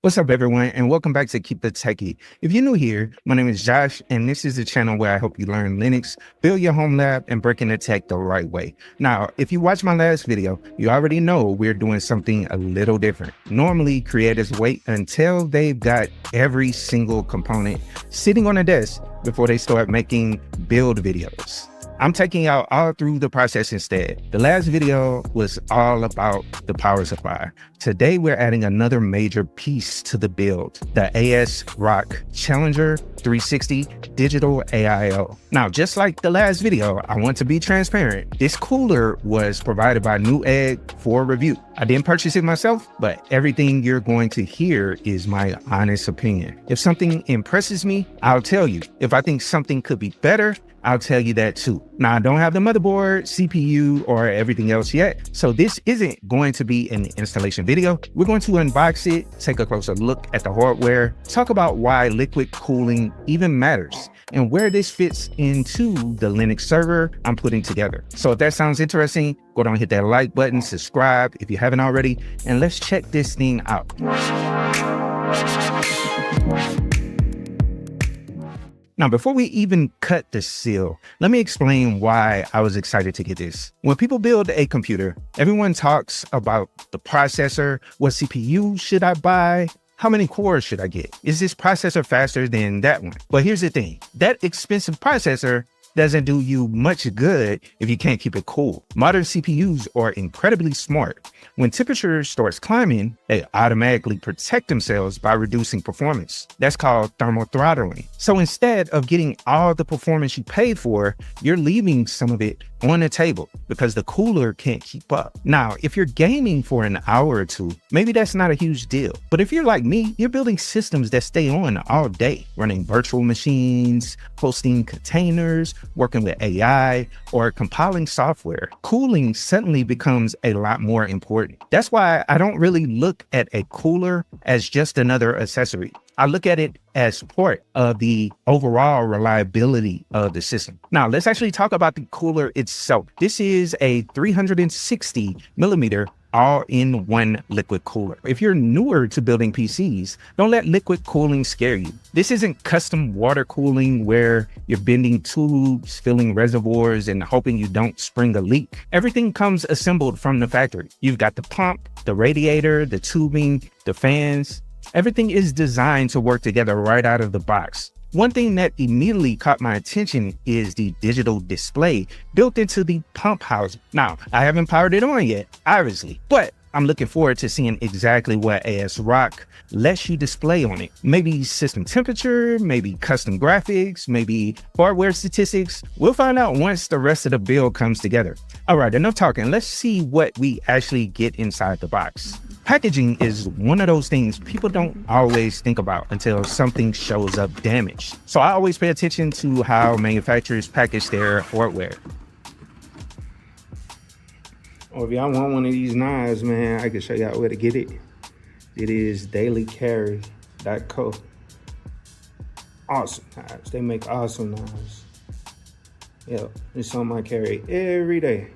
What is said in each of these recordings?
What's up, everyone, and welcome back to KeepItTechie. If you're new here, my name is Josh, and this is the channel where I help you learn Linux, build your home lab, and break into tech the right way. Now, if you watched my last video, you already know we're doing something a little different. Normally, creators wait until they've got every single component sitting on a desk before they start making build videos. I'm taking out all through the process instead. The last video was all about the power supply. Today, we're adding another major piece to the build, the ASRock Challenger 360 Digital AIO. Now, just like the last video, I want to be transparent. This cooler was provided by Newegg for review. I didn't purchase it myself, but everything you're going to hear is my honest opinion. If something impresses me, I'll tell you. If I think something could be better, I'll tell you that too. Now, I don't have the motherboard, CPU, or everything else yet, so this isn't going to be an installation video. We're going to unbox it, take a closer look at the hardware, talk about why liquid cooling even matters, and where this fits into the Linux server I'm putting together. So if that sounds interesting, go down and hit that like button, subscribe if you haven't already, and let's check this thing out. Now, before we even cut the seal, let me explain why I was excited to get this. When people build a computer, everyone talks about the processor. What CPU should I buy? How many cores should I get? Is this processor faster than that one? But here's the thing, that expensive processor doesn't do you much good if you can't keep it cool. Modern CPUs are incredibly smart. When temperature starts climbing, they automatically protect themselves by reducing performance. That's called thermal throttling. So instead of getting all the performance you paid for, you're leaving some of it on the table because the cooler can't keep up. Now, if you're gaming for an hour or two, maybe that's not a huge deal. But if you're like me, you're building systems that stay on all day, running virtual machines, hosting containers, working with AI, or compiling software. Cooling suddenly becomes a lot more important. That's why I don't really look at a cooler as just another accessory. I look at it as part of the overall reliability of the system. Now, let's actually talk about the cooler itself. This is a 360mm all-in-one liquid cooler. If you're newer to building PCs, don't let liquid cooling scare you. This isn't custom water cooling where you're bending tubes, filling reservoirs, and hoping you don't spring a leak. Everything comes assembled from the factory. You've got the pump, the radiator, the tubing, the fans. Everything is designed to work together right out of the box. One thing that immediately caught my attention is the digital display built into the pump housing. Now, I haven't powered it on yet, obviously, but I'm looking forward to seeing exactly what ASRock lets you display on it. Maybe system temperature, maybe custom graphics, maybe hardware statistics. We'll find out once the rest of the build comes together. All right, enough talking. Let's see what we actually get inside the box. Packaging is one of those things people don't always think about until something shows up damaged. So I always pay attention to how manufacturers package their hardware. Or if y'all want one of these knives, man, I can show y'all where to get it. It is dailycarry.co. Awesome knives. They make awesome knives. Yeah, it's on my carry every day.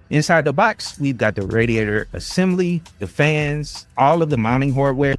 Inside the box, we've got the radiator assembly, the fans, all of the mounting hardware.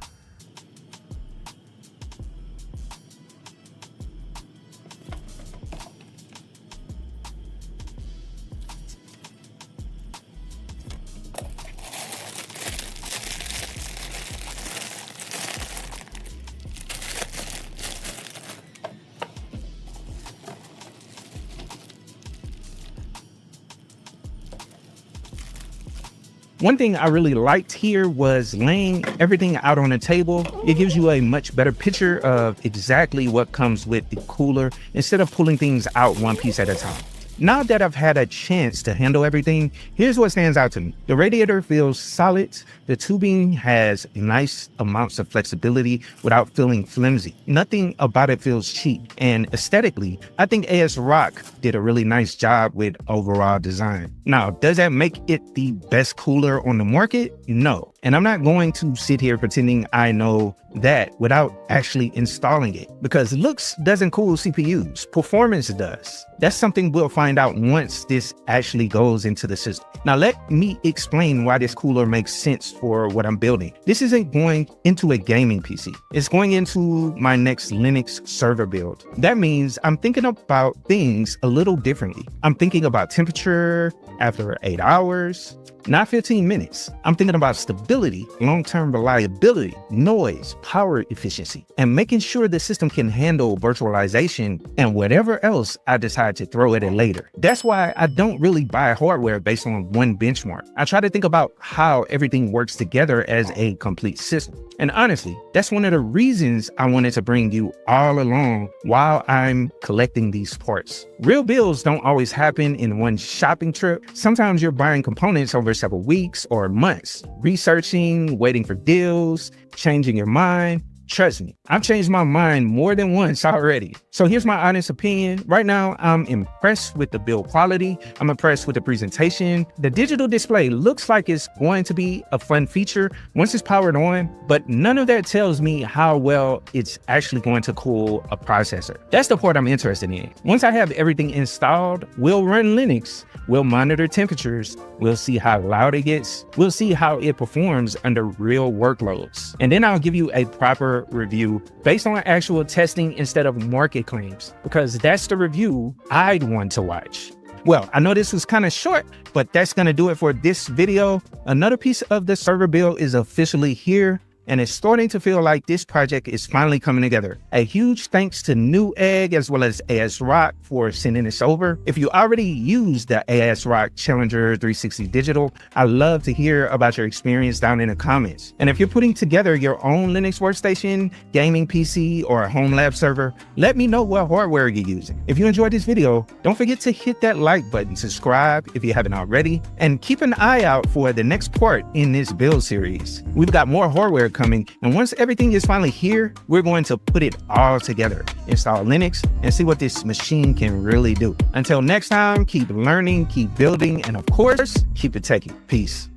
One thing I really liked here was laying everything out on the table. It gives you a much better picture of exactly what comes with the cooler instead of pulling things out one piece at a time. Now that I've had a chance to handle everything, here's what stands out to me. The radiator feels solid. The tubing has nice amounts of flexibility without feeling flimsy. Nothing about it feels cheap. And aesthetically, I think ASRock did a really nice job with overall design. Now, does that make it the best cooler on the market? No. And I'm not going to sit here pretending I know that without actually installing it, because looks doesn't cool CPUs, performance does. That's something we'll find out once this actually goes into the system. Now, let me explain why this cooler makes sense for what I'm building. This isn't going into a gaming PC. It's going into my next Linux server build. That means I'm thinking about things a little differently. I'm thinking about temperature after 8 hours, not 15 minutes. I'm thinking about stability, long-term reliability, noise, power efficiency, and making sure the system can handle virtualization and whatever else I decide to throw at it later. That's why I don't really buy hardware based on one benchmark. I try to think about how everything works together as a complete system. And honestly, that's one of the reasons I wanted to bring you all along while I'm collecting these parts. Real builds don't always happen in one shopping trip. Sometimes you're buying components over several weeks or months, researching, waiting for deals, changing your mind. Trust me, I've changed my mind more than once already. So here's my honest opinion. Right now, I'm impressed with the build quality. I'm impressed with the presentation. The digital display looks like it's going to be a fun feature once it's powered on, but none of that tells me how well it's actually going to cool a processor. That's the part I'm interested in. Once I have everything installed, we'll run Linux. We'll monitor temperatures. We'll see how loud it gets. We'll see how it performs under real workloads. And then I'll give you a proper review based on actual testing instead of market claims, because that's the review I'd want to watch. Well, I know this was kind of short, but that's going to do it for this video. Another piece of the server build is officially here, and it's starting to feel like this project is finally coming together. A huge thanks to Newegg as well as ASRock for sending this over. If you already use the ASRock Challenger 360 Digital, I'd love to hear about your experience down in the comments. And if you're putting together your own Linux workstation, gaming PC, or a home lab server, let me know what hardware you're using. If you enjoyed this video, don't forget to hit that like button, subscribe if you haven't already, and keep an eye out for the next part in this build series. We've got more hardware coming, and once everything is finally here, we're going to put it all together, install Linux, and see what this machine can really do. Until next time, keep learning, keep building, and of course, keep it techie. Peace.